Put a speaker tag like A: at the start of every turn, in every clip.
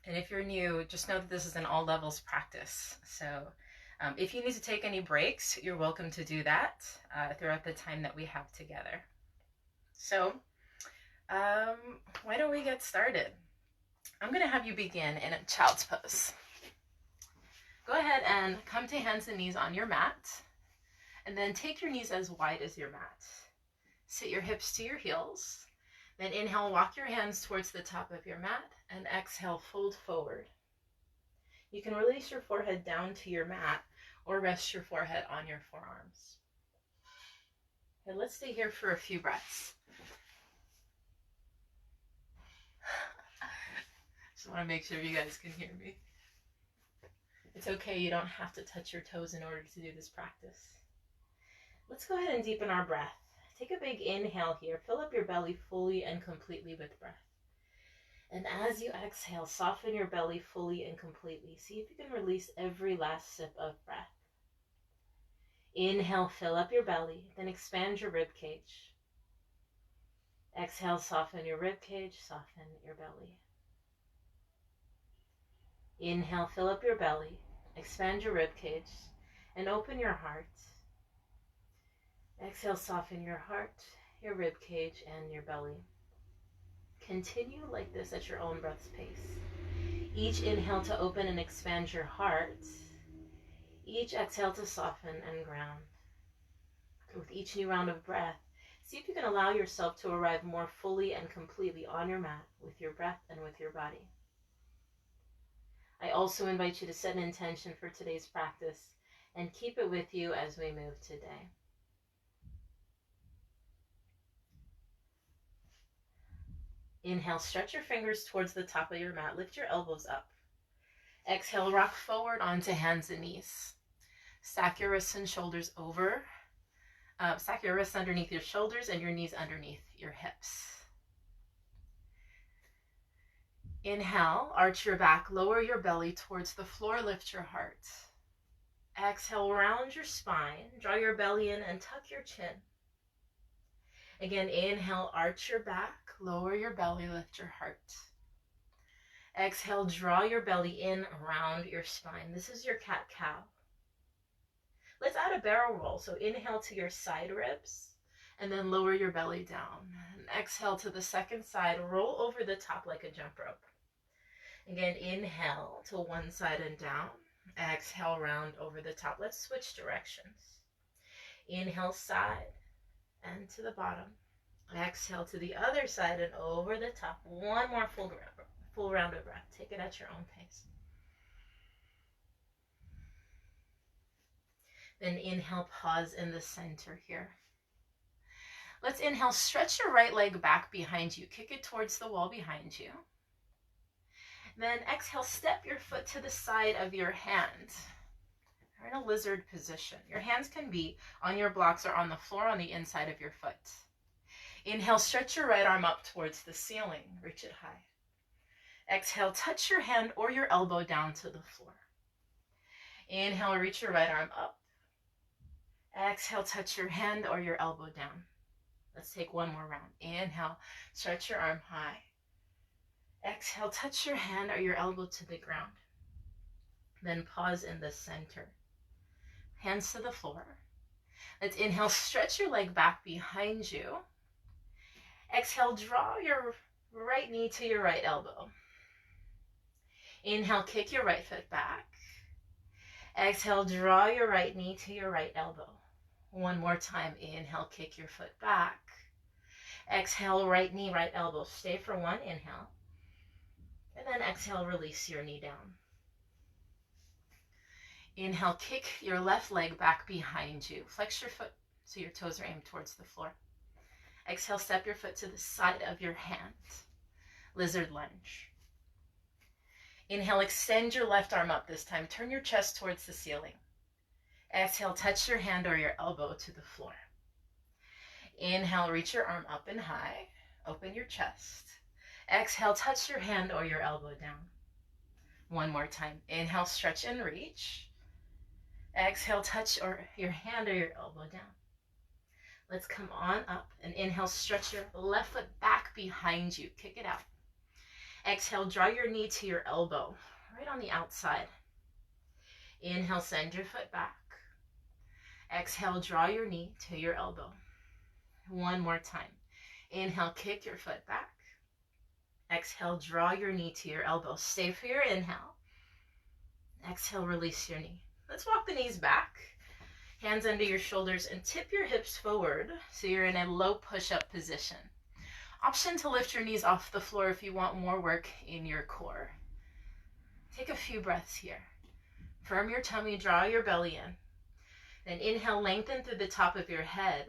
A: And if you're new, just know that this is an all levels practice. So if you need to take any breaks, you're welcome to do that throughout the time that we have together. So why don't we get started? I'm going to have you begin in a child's pose. Go ahead and come to hands and knees on your mat, and then take your knees as wide as your mat. Sit your hips to your heels. Then inhale, walk your hands towards the top of your mat, and exhale, fold forward. You can release your forehead down to your mat or rest your forehead on your forearms. Okay, let's stay here for a few breaths. Just want to make sure you guys can hear me. It's okay, you don't have to touch your toes in order to do this practice. Let's go ahead and deepen our breath. Take a big inhale here. Fill up your belly fully and completely with breath. And as you exhale, soften your belly fully and completely. See if you can release every last sip of breath. Inhale, fill up your belly, then expand your rib cage. Exhale, soften your rib cage, soften your belly. Inhale, fill up your belly, expand your rib cage, and open your heart. Exhale, soften your heart, your rib cage, and your belly. Continue like this at your own breath's pace. Each inhale to open and expand your heart. Each exhale to soften and ground. With each new round of breath, see if you can allow yourself to arrive more fully and completely on your mat with your breath and with your body. I also invite you to set an intention for today's practice and keep it with you as we move today. Inhale, stretch your fingers towards the top of your mat. Lift your elbows up. Exhale, rock forward onto hands and knees. Stack your wrists and shoulders over. Stack your wrists underneath your shoulders and your knees underneath your hips. Inhale, arch your back, lower your belly towards the floor, lift your heart. Exhale, round your spine, draw your belly in and tuck your chin. Again, inhale, arch your back, lower your belly, lift your heart. Exhale, draw your belly in, round your spine. This is your cat-cow. Let's add a barrel roll. So inhale to your side ribs, and then lower your belly down. And exhale to the second side, roll over the top like a jump rope. Again, inhale to one side and down. Exhale, round over the top. Let's switch directions. Inhale, side and to the bottom. Exhale to the other side and over the top. One more full round of breath. Take it at your own pace. Then inhale, pause in the center here. Let's inhale, stretch your right leg back behind you. Kick it towards the wall behind you. Then exhale, step your foot to the side of your hand. You're in a lizard position. Your hands can be on your blocks or on the floor on the inside of your foot. Inhale, stretch your right arm up towards the ceiling. Reach it high. Exhale, touch your hand or your elbow down to the floor. Inhale, reach your right arm up. Exhale, touch your hand or your elbow down. Let's take one more round. Inhale, stretch your arm high. Exhale, touch your hand or your elbow to the ground. Then pause in the center. Hands to the floor. Let's inhale, stretch your leg back behind you. Exhale, draw your right knee to your right elbow. Inhale, kick your right foot back. Exhale, draw your right knee to your right elbow. One more time. Inhale, kick your foot back. Exhale, right knee, right elbow. Stay for one. Inhale. And then exhale, release your knee down. Inhale, kick your left leg back behind you. Flex your foot so your toes are aimed towards the floor. Exhale, step your foot to the side of your hand. Lizard lunge. Inhale, extend your left arm up this time. Turn your chest towards the ceiling. Exhale, touch your hand or your elbow to the floor. Inhale, reach your arm up and high. Open your chest. Exhale, touch your hand or your elbow down. One more time. Inhale, stretch and reach. Exhale, touch your hand or your elbow down. Let's come on up and inhale, stretch your left foot back behind you. Kick it out. Exhale, draw your knee to your elbow, right on the outside. Inhale, send your foot back. Exhale, draw your knee to your elbow. One more time. Inhale, kick your foot back. Exhale, draw your knee to your elbow. Stay for your inhale. Exhale, release your knee. Let's walk the knees back. Hands under your shoulders and tip your hips forward so you're in a low push-up position. Option to lift your knees off the floor if you want more work in your core. Take a few breaths here. Firm your tummy, draw your belly in. Then inhale, lengthen through the top of your head.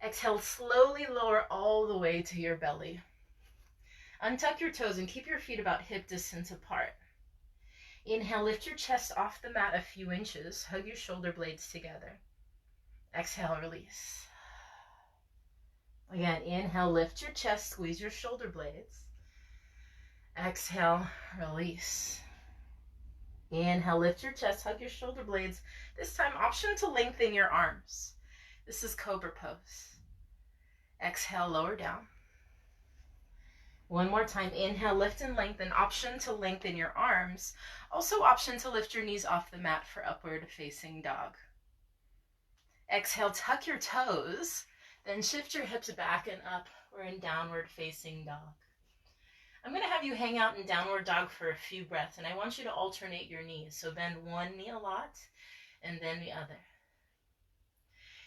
A: Exhale, slowly lower all the way to your belly. Untuck your toes and keep your feet about hip distance apart. Inhale, lift your chest off the mat a few inches. Hug your shoulder blades together. Exhale, release. Again, inhale, lift your chest, squeeze your shoulder blades. Exhale, release. Inhale, lift your chest, hug your shoulder blades. This time, option to lengthen your arms. This is cobra pose. Exhale, lower down. One more time, inhale, lift and lengthen. Option to lengthen your arms. Also option to lift your knees off the mat for upward facing dog. Exhale, tuck your toes. Then shift your hips back and up. We're in downward facing dog. I'm going to have you hang out in downward dog for a few breaths, and I want you to alternate your knees. So bend one knee a lot, and then the other.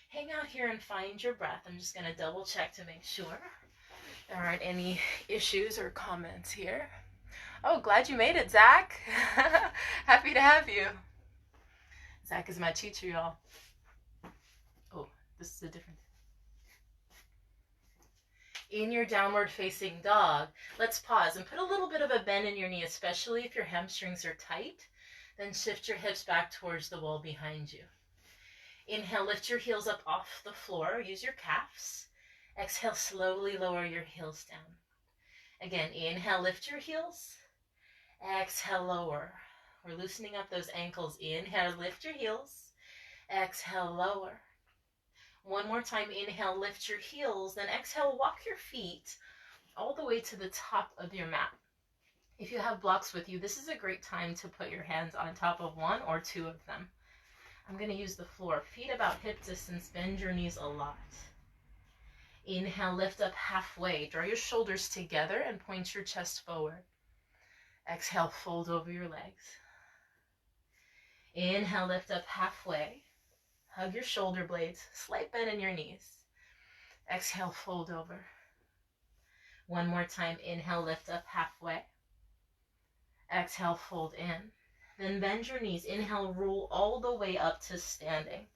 A: Hang out here and find your breath. I'm just going to double check to make sure there aren't any issues or comments here. Oh, glad you made it, Zach. Happy to have you. Zach is my teacher, y'all. Oh, this is a different. In your downward facing dog, let's pause and put a little bit of a bend in your knee, especially if your hamstrings are tight. Then shift your hips back towards the wall behind you. Inhale, lift your heels up off the floor. Use your calves. Exhale, slowly lower your heels down. Again, inhale, lift your heels. Exhale, lower. We're loosening up those ankles. Inhale, lift your heels. Exhale, lower. One more time, inhale, lift your heels, then exhale, walk your feet all the way to the top of your mat. If you have blocks with you, this is a great time to put your hands on top of one or two of them. I'm going to use the floor. Feet about hip distance, bend your knees a lot. Inhale, lift up halfway. Draw your shoulders together and point your chest forward. Exhale, fold over your legs. Inhale, lift up halfway. Hug your shoulder blades, slight bend in your knees. Exhale, fold over. One more time, inhale, lift up halfway. Exhale, fold in. Then bend your knees. Inhale, roll all the way up to standing.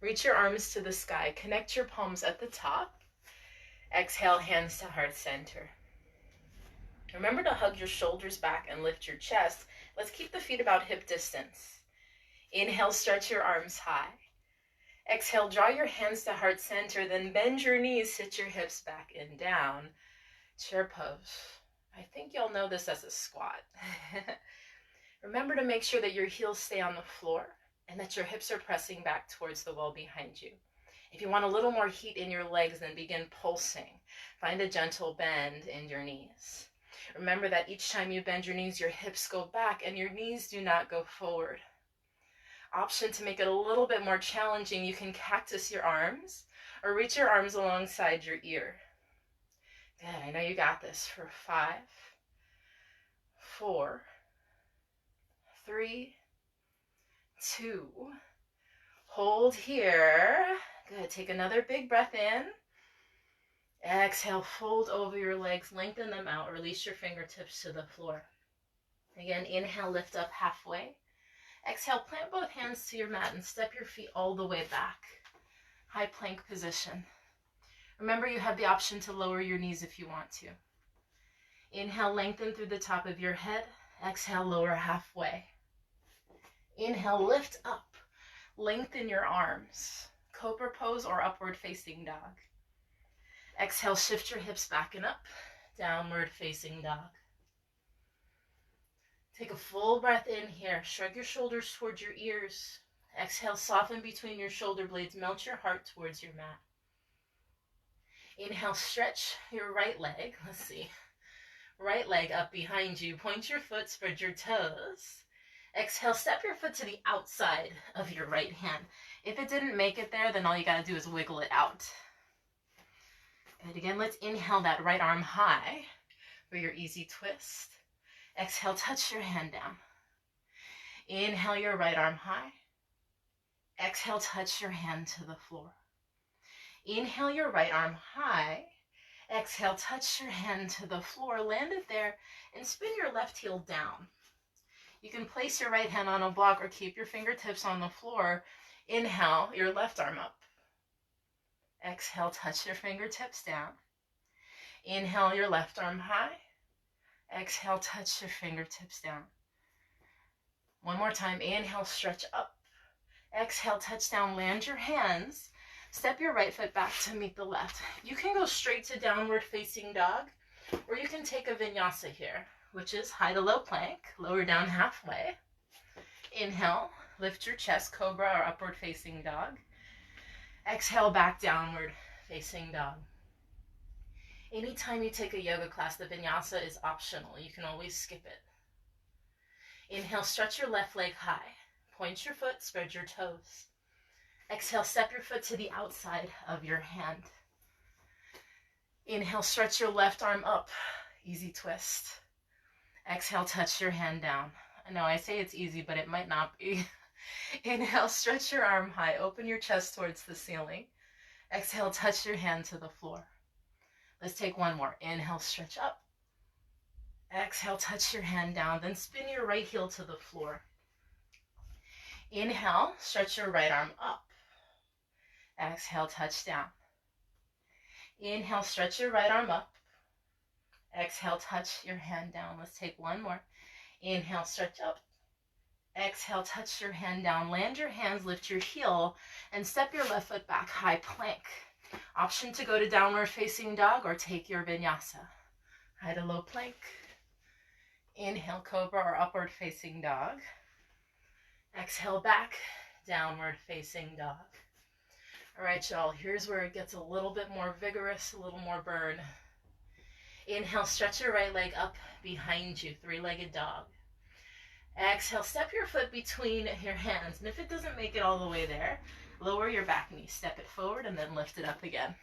A: Reach your arms to the sky. Connect your palms at the top. Exhale, hands to heart center. Remember to hug your shoulders back and lift your chest. Let's keep the feet about hip distance. Inhale, stretch your arms high. Exhale, draw your hands to heart center, then bend your knees, sit your hips back and down. Chair pose. I think y'all know this as a squat. Remember to make sure that your heels stay on the floor and that your hips are pressing back towards the wall behind you. If you want a little more heat in your legs, then begin pulsing. Find a gentle bend in your knees. Remember that each time you bend your knees, your hips go back and your knees do not go forward. Option to make it a little bit more challenging, you can cactus your arms or reach your arms alongside your ear. Good, I know you got this for 5, 4, 3, 2, hold here. Good, take another big breath in. Exhale, fold over your legs, lengthen them out, release your fingertips to the floor. Again, inhale, lift up halfway. Exhale, plant both hands to your mat and step your feet all the way back. High plank position. Remember, you have the option to lower your knees if you want to. Inhale, lengthen through the top of your head. Exhale, lower halfway. Inhale, lift up. Lengthen your arms. Cobra pose or upward facing dog. Exhale, shift your hips back and up. Downward facing dog. Take a full breath in here. Shrug your shoulders towards your ears. Exhale, soften between your shoulder blades. Melt your heart towards your mat. Inhale, stretch your right leg. Let's see. Right leg up behind you. Point your foot, spread your toes. Exhale, step your foot to the outside of your right hand. If it didn't make it there, then all you gotta do is wiggle it out. Good, again, let's inhale that right arm high for your easy twist. Exhale, touch your hand down. Inhale your right arm high. Exhale, touch your hand to the floor. Inhale your right arm high. Exhale, touch your hand to the floor, land it there, and spin your left heel down. You can place your right hand on a block or keep your fingertips on the floor. Inhale your left arm up. Exhale, touch your fingertips down. Inhale your left arm high. Exhale, touch your fingertips down. One more time. Inhale, stretch up. Exhale, touch down, land your hands. Step your right foot back to meet the left. You can go straight to downward facing dog, or you can take a vinyasa here, which is high to low plank, lower down halfway. Inhale, lift your chest, cobra or upward facing dog. Exhale, back downward facing dog. Anytime you take a yoga class, the vinyasa is optional. You can always skip it. Inhale, stretch your left leg high. Point your foot, spread your toes. Exhale, step your foot to the outside of your hand. Inhale, stretch your left arm up. Easy twist. Exhale, touch your hand down. I know I say it's easy, but it might not be. Inhale, stretch your arm high. Open your chest towards the ceiling. Exhale, touch your hand to the floor. Let's take one more. Inhale, stretch up. Exhale, touch your hand down. Then spin your right heel to the floor. Inhale, stretch your right arm up. Exhale, touch down. Inhale, stretch your right arm up. Exhale, touch your hand down. Let's take one more. Inhale, stretch up. Exhale, touch your hand down. Land your hands, lift your heel, and step your left foot back, high plank. Option to go to downward facing dog or take your vinyasa. High to low plank. Inhale, cobra or upward facing dog. Exhale back, downward facing dog. All right, y'all, here's where it gets a little bit more vigorous, a little more burn. Inhale, stretch your right leg up behind you, three-legged dog. Exhale, step your foot between your hands, and if it doesn't make it all the way there, lower your back knee, step it forward, and then lift it up again.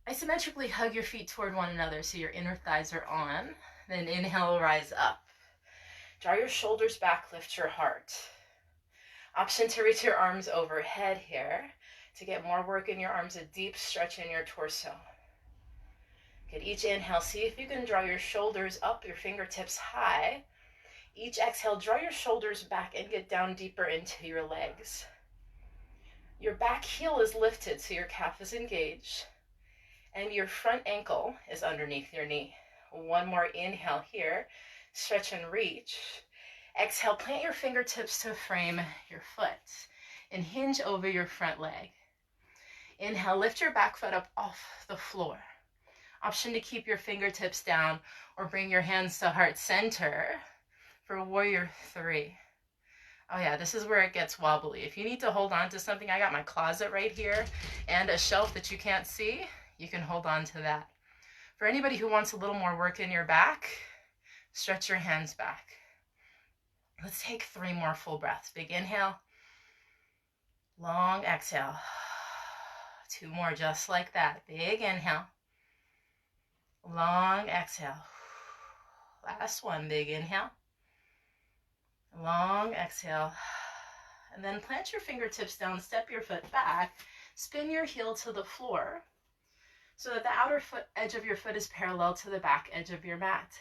A: Isometrically hug your feet toward one another so your inner thighs are on. Then inhale, rise up. Draw your shoulders back, lift your heart. Option to reach your arms overhead here. To get more work in your arms, a deep stretch in your torso. Good, each inhale, see if you can draw your shoulders up, your fingertips high. Each exhale, draw your shoulders back and get down deeper into your legs. Your back heel is lifted, so your calf is engaged. And your front ankle is underneath your knee. One more inhale here. Stretch and reach. Exhale, plant your fingertips to frame your foot and hinge over your front leg. Inhale, lift your back foot up off the floor. Option to keep your fingertips down or bring your hands to heart center for warrior 3. Oh yeah, this is where it gets wobbly. If you need to hold on to something, I got my closet right here and a shelf that you can't see. You can hold on to that. For anybody who wants a little more work in your back, stretch your hands back. Let's take 3 more full breaths. Big inhale. Long exhale. 2 more just like that. Big inhale. Long exhale. Last one. Big inhale. Long exhale. And then plant your fingertips down, step your foot back, spin your heel to the floor so that the outer edge of your foot is parallel to the back edge of your mat.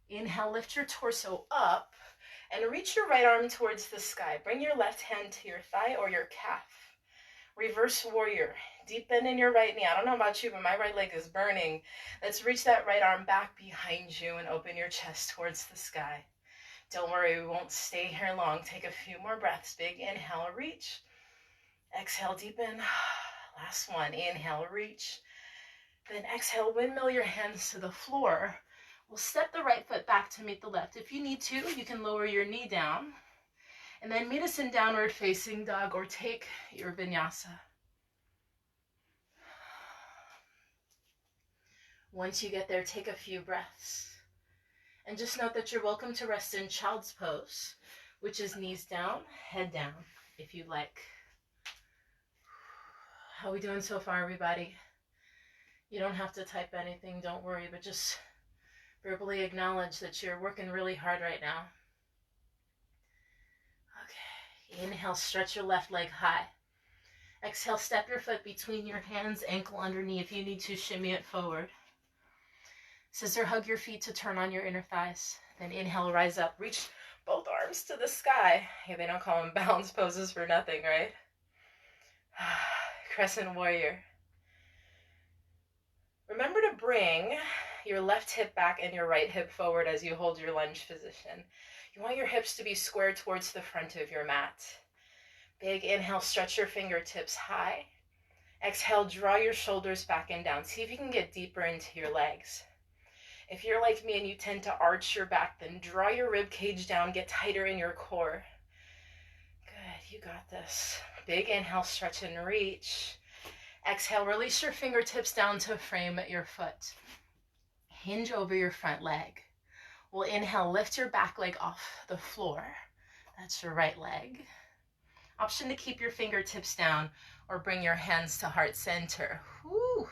A: Inhale, lift your torso up and reach your right arm towards the sky. Bring your left hand to your thigh or your calf. Reverse warrior. Deep bend in your right knee. I don't know about you, but my right leg is burning. Let's reach that right arm back behind you and open your chest towards the sky. Don't worry, we won't stay here long. Take a few more breaths. Big inhale, reach. Exhale, deepen. Last one. Inhale, reach. Then exhale, windmill your hands to the floor. We'll step the right foot back to meet the left. If you need to, you can lower your knee down. And then meet us in downward facing dog or take your vinyasa. Once you get there, take a few breaths. And just note that you're welcome to rest in child's pose, which is knees down, head down, if you like. How are we doing so far, everybody? You don't have to type anything, don't worry, but just verbally acknowledge that you're working really hard right now. Okay, inhale, stretch your left leg high. Exhale, step your foot between your hands, ankle under knee. If you need to, shimmy it forward. Scissor hug your feet to turn on your inner thighs. Then inhale, rise up. Reach both arms to the sky. Hey, they don't call them balance poses for nothing, right? Crescent warrior. Remember to bring your left hip back and your right hip forward as you hold your lunge position. You want your hips to be square towards the front of your mat. Big inhale, stretch your fingertips high. Exhale, draw your shoulders back and down. See if you can get deeper into your legs. If you're like me and you tend to arch your back, then draw your rib cage down, get tighter in your core. Good, you got this. Big inhale, stretch and reach. Exhale, release your fingertips down to frame your foot. Hinge over your front leg. We'll inhale, lift your back leg off the floor. That's your right leg. Option to keep your fingertips down or bring your hands to heart center. Whew.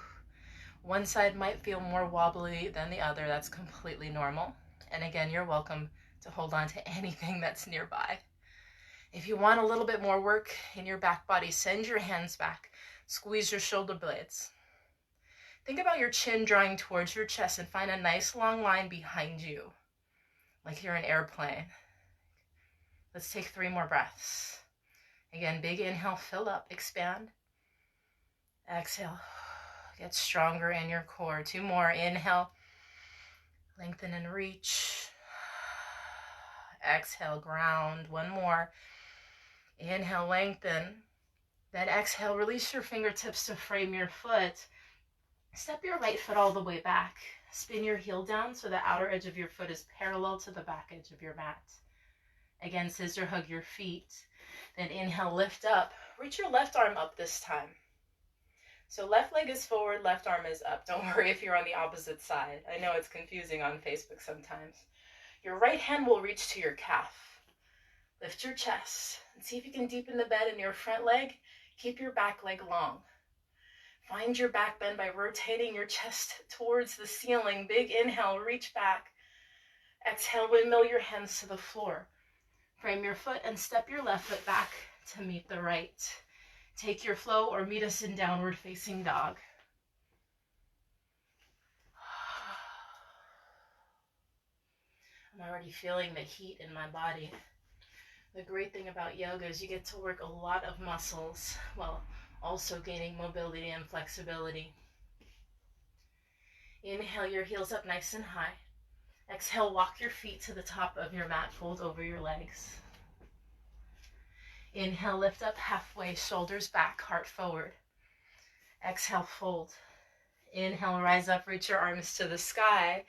A: One side might feel more wobbly than the other. That's completely normal. And again, you're welcome to hold on to anything that's nearby. If you want a little bit more work in your back body, send your hands back. Squeeze your shoulder blades. Think about your chin drawing towards your chest and find a nice long line behind you, like you're an airplane. Let's take 3 more breaths. Again, big inhale, fill up, expand. Exhale, get stronger in your core. 2 more, inhale, lengthen and reach. Exhale, ground. 1 more. Inhale, lengthen. Then exhale, release your fingertips to frame your foot. Step your right foot all the way back. Spin your heel down so the outer edge of your foot is parallel to the back edge of your mat. Again, scissor hug your feet. Then inhale, lift up. Reach your left arm up this time. So left leg is forward, left arm is up. Don't worry if you're on the opposite side. I know it's confusing on Facebook sometimes. Your right hand will reach to your calf. Lift your chest and see if you can deepen the bend in your front leg. Keep your back leg long. Find your back bend by rotating your chest towards the ceiling. Big inhale, reach back. Exhale, windmill your hands to the floor. Frame your foot and step your left foot back to meet the right. Take your flow or meet us in downward facing dog. I'm already feeling the heat in my body. The great thing about yoga is you get to work a lot of muscles while also gaining mobility and flexibility. Inhale your heels up nice and high. Exhale, walk your feet to the top of your mat, fold over your legs. Inhale, lift up halfway, shoulders back, heart forward. Exhale, fold. Inhale, rise up, reach your arms to the sky.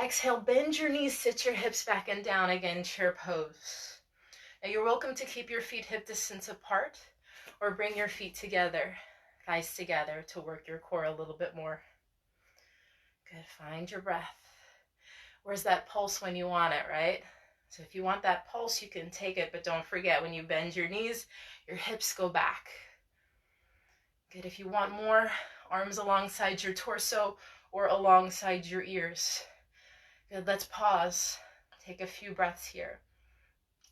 A: Exhale, bend your knees, sit your hips back and down. Again, chair pose. Now you're welcome to keep your feet hip distance apart or bring your feet together, thighs together, to work your core a little bit more. Good, find your breath. Where's that pulse when you want it, right? So if you want that pulse, you can take it, but don't forget when you bend your knees, your hips go back. Good, if you want more, arms alongside your torso or alongside your ears. Good, let's pause. Take a few breaths here.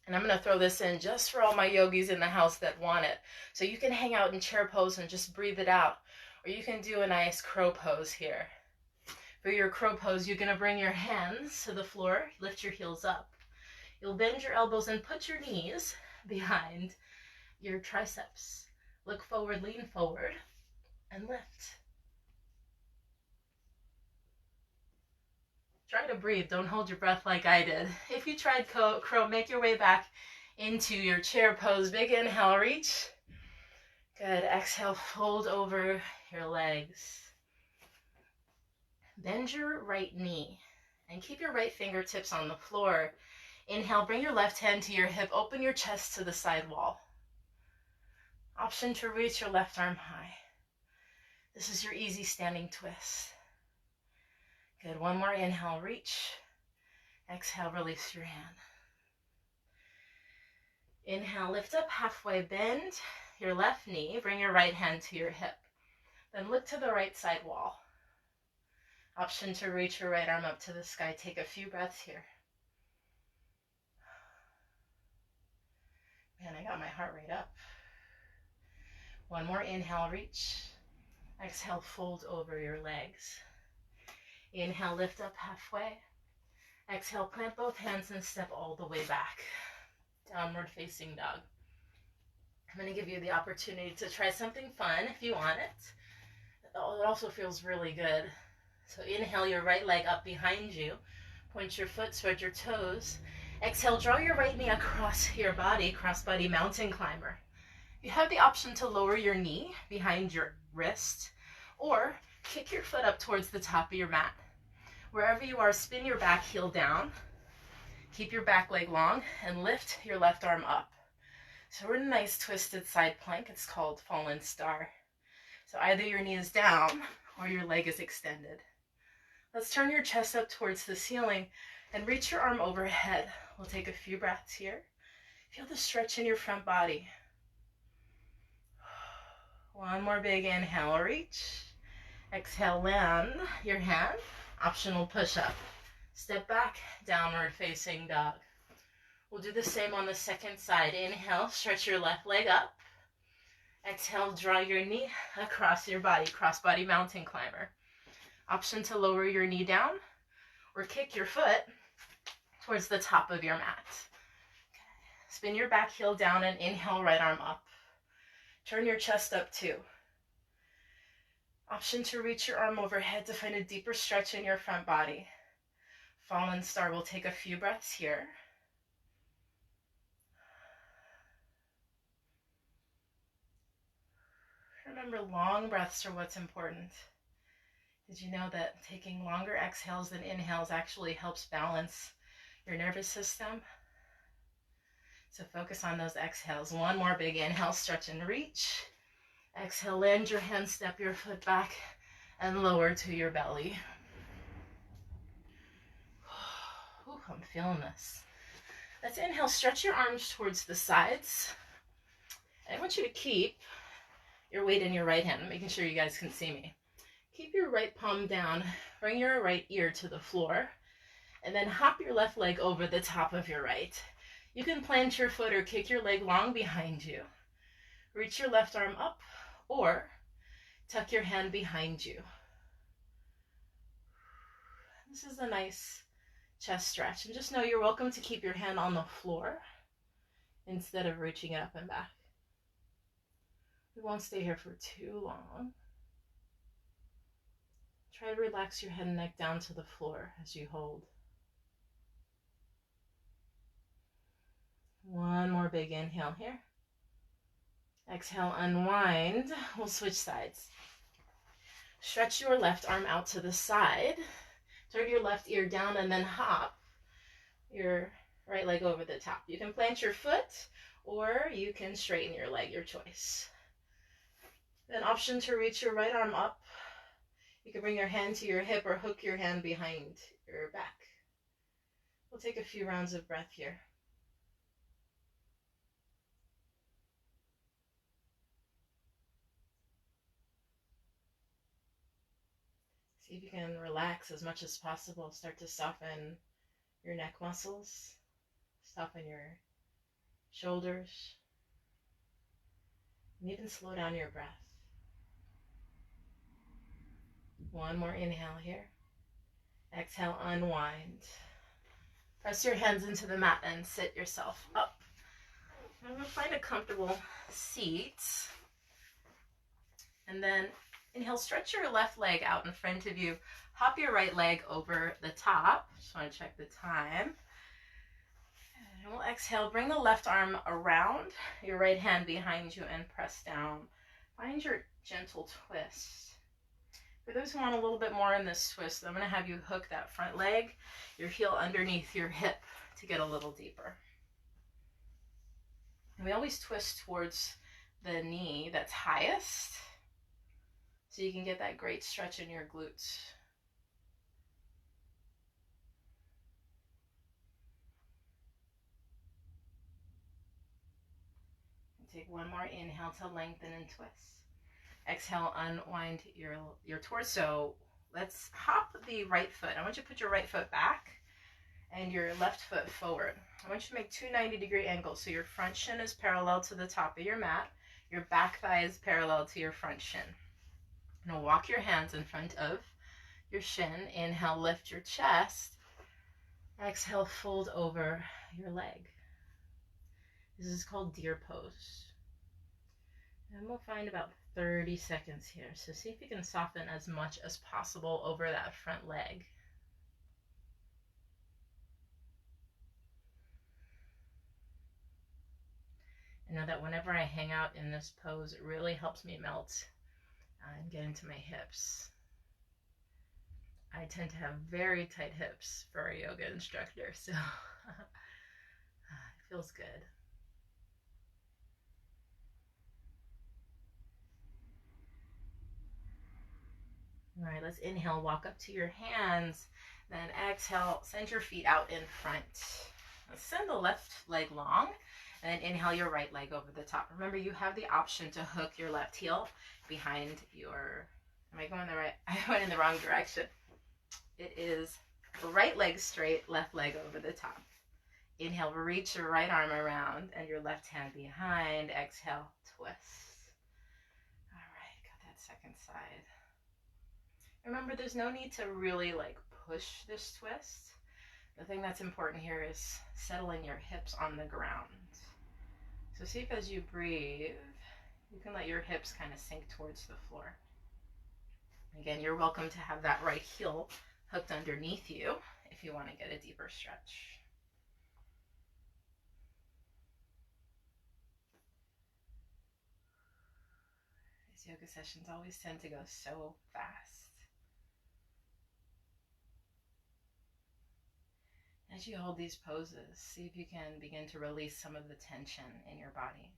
A: And I'm going to throw this in just for all my yogis in the house that want it. So you can hang out in chair pose and just breathe it out. Or you can do a nice crow pose here. For your crow pose, you're going to bring your hands to the floor, lift your heels up. You'll bend your elbows and put your knees behind your triceps. Look forward, lean forward, and lift. Try to breathe. Don't hold your breath like I did. If you tried crow, make your way back into your chair pose. Big inhale, reach. Good. Exhale, fold over your legs. Bend your right knee and keep your right fingertips on the floor. Inhale, bring your left hand to your hip. Open your chest to the side wall. Option to reach your left arm high. This is your easy standing twist. Good. One more inhale, reach. Exhale, release your hand. Inhale, lift up halfway, bend your left knee, bring your right hand to your hip. Then look to the right side wall. Option to reach your right arm up to the sky. Take a few breaths here. Man, I got my heart rate up. One more inhale, reach. Exhale, fold over your legs. Inhale, lift up halfway. Exhale, plant both hands and step all the way back. Downward facing dog. I'm going to give you the opportunity to try something fun if you want it. It also feels really good. So inhale your right leg up behind you. Point your foot, spread your toes. Exhale, draw your right knee across your body, cross-body mountain climber. You have the option to lower your knee behind your wrist or kick your foot up towards the top of your mat. Wherever you are, spin your back heel down. Keep your back leg long and lift your left arm up. So we're in a nice twisted side plank. It's called fallen star. So either your knee is down or your leg is extended. Let's turn your chest up towards the ceiling and reach your arm overhead. We'll take a few breaths here. Feel the stretch in your front body. One more big inhale, reach. Exhale, land your hand. Optional push-up. Step back, downward facing dog. We'll do the same on the second side. Inhale, stretch your left leg up. Exhale, draw your knee across your body, cross-body mountain climber. Option to lower your knee down or kick your foot towards the top of your mat. Spin your back heel down and inhale, right arm up. Turn your chest up too. Option to reach your arm overhead to find a deeper stretch in your front body. Fallen star. We'll take a few breaths here. Remember, long breaths are what's important. Did you know that taking longer exhales than inhales actually helps balance your nervous system? So focus on those exhales. One more big inhale, stretch and reach. Exhale, land your hand, step your foot back, and lower to your belly. Ooh, I'm feeling this. Let's inhale, stretch your arms towards the sides. I want you to keep your weight in your right hand, making sure you guys can see me. Keep your right palm down, bring your right ear to the floor, and then hop your left leg over the top of your right. You can plant your foot or kick your leg long behind you. Reach your left arm up or tuck your hand behind you. This is a nice chest stretch. And just know you're welcome to keep your hand on the floor instead of reaching it up and back. We won't stay here for too long. Try to relax your head and neck down to the floor as you hold. One more big inhale here. Exhale, unwind. We'll switch sides. Stretch your left arm out to the side. Turn your left ear down and then hop your right leg over the top. You can plant your foot or you can straighten your leg, your choice. Then option to reach your right arm up. You can bring your hand to your hip or hook your hand behind your back. We'll take a few rounds of breath here. See if you can relax as much as possible. Start to soften your neck muscles, soften your shoulders, and even slow down your breath. One more inhale here. Exhale, unwind. Press your hands into the mat and sit yourself up. I'm going to find a comfortable seat. And then inhale, stretch your left leg out in front of you. Hop your right leg over the top. Just want to check the time. And we'll exhale, bring the left arm around your right hand behind you and press down. Find your gentle twist. For those who want a little bit more in this twist, I'm going to have you hook that front leg, your heel underneath your hip to get a little deeper. And we always twist towards the knee that's highest so you can get that great stretch in your glutes. Take one more inhale to lengthen and twist. Exhale, unwind your torso. Let's hop the right foot. I want you to put your right foot back and your left foot forward. I want you to make two 90-degree angles. So your front shin is parallel to the top of your mat. Your back thigh is parallel to your front shin. Now walk your hands in front of your shin. Inhale, lift your chest. Exhale, fold over your leg. This is called deer pose. And we'll find about 30 seconds here. So see if you can soften as much as possible over that front leg. I know that whenever I hang out in this pose, it really helps me melt and get into my hips. I tend to have very tight hips for a yoga instructor, so it feels good. All right, let's inhale, walk up to your hands, then exhale, send your feet out in front. Let's send the left leg long, and then inhale your right leg over the top. Remember, you have the option to hook your left heel behind your, am I going the right? I went in the wrong direction. It is right leg straight, left leg over the top. Inhale, reach your right arm around and your left hand behind. Exhale, twist. All right, got that second side. Remember, there's no need to really push this twist. The thing that's important here is settling your hips on the ground. So see if as you breathe, you can let your hips kind of sink towards the floor. Again, you're welcome to have that right heel hooked underneath you if you want to get a deeper stretch. These yoga sessions always tend to go so fast. As you hold these poses, see if you can begin to release some of the tension in your body.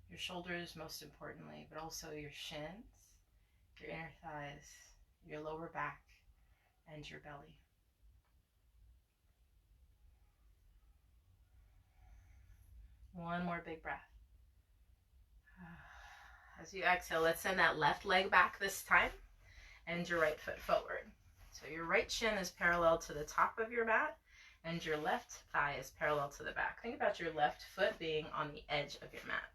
A: Your shoulders, most importantly, but also your shins, your inner thighs, your lower back, and your belly. One more big breath. As you exhale, let's send that left leg back this time and your right foot forward. So your right shin is parallel to the top of your mat and your left thigh is parallel to the back. Think about your left foot being on the edge of your mat.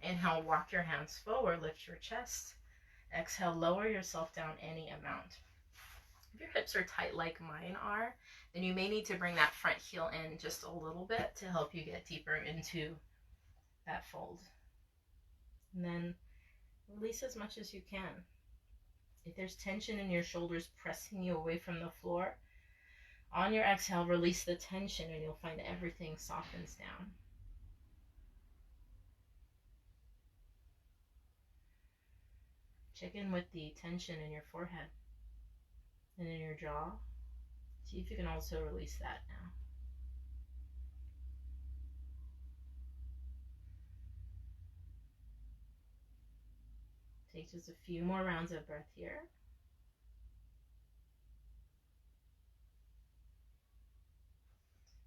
A: Inhale, walk your hands forward, lift your chest. Exhale, lower yourself down any amount. If your hips are tight like mine are, then you may need to bring that front heel in just a little bit to help you get deeper into that fold. And then release as much as you can. If there's tension in your shoulders pressing you away from the floor, on your exhale, release the tension and you'll find everything softens down. Check in with the tension in your forehead and in your jaw. See if you can also release that now. Take just a few more rounds of breath here.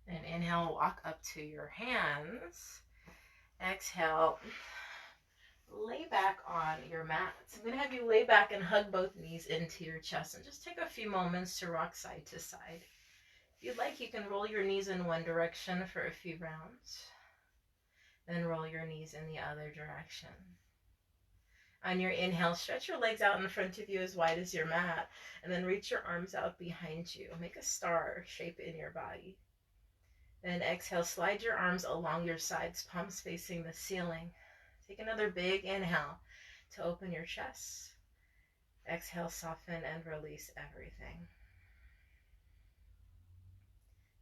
A: And inhale, walk up to your hands. Exhale, lay back on your mat. So I'm going to have you lay back and hug both knees into your chest and just take a few moments to rock side to side. If you'd like, you can roll your knees in one direction for a few rounds. Then roll your knees in the other direction. On your inhale, stretch your legs out in front of you as wide as your mat, and then reach your arms out behind you. Make a star shape in your body. Then exhale, slide your arms along your sides, palms facing the ceiling. Take another big inhale to open your chest. Exhale, soften and release everything.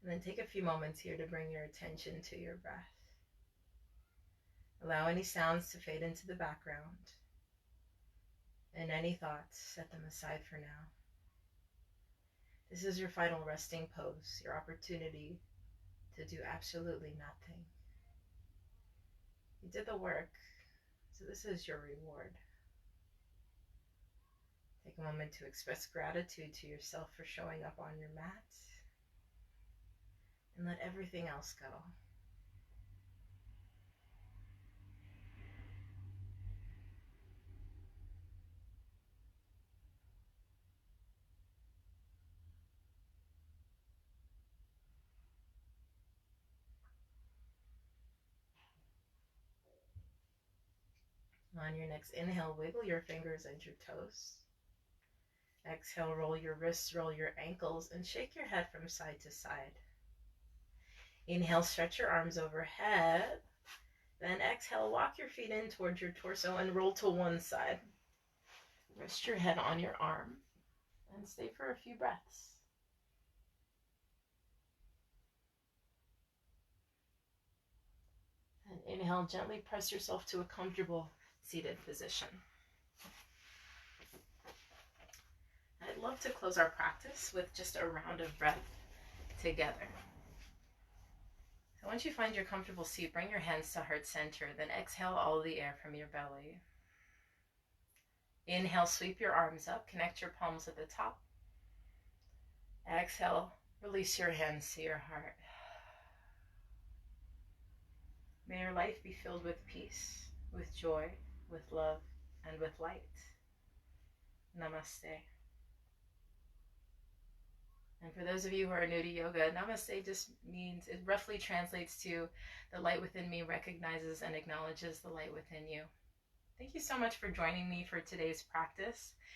A: And then take a few moments here to bring your attention to your breath. Allow any sounds to fade into the background. And any thoughts, set them aside for now. This is your final resting pose, your opportunity to do absolutely nothing. You did the work, so this is your reward. Take a moment to express gratitude to yourself for showing up on your mat, and let everything else go. On your next inhale, wiggle your fingers and your toes. Exhale, roll your wrists, roll your ankles, and shake your head from side to side. Inhale, stretch your arms overhead. Then exhale, walk your feet in towards your torso and roll to one side. Rest your head on your arm and stay for a few breaths. And inhale, gently press yourself to a comfortable seated position. I'd love to close our practice with just a round of breath together. So once you find your comfortable seat, bring your hands to heart center, then exhale all the air from your belly. Inhale, sweep your arms up, connect your palms at the top. Exhale, release your hands to your heart. May your life be filled with peace, with joy, with love, and with light. Namaste. And for those of you who are new to yoga, Namaste just means, it roughly translates to the light within me recognizes and acknowledges the light within you. Thank you so much for joining me for today's practice.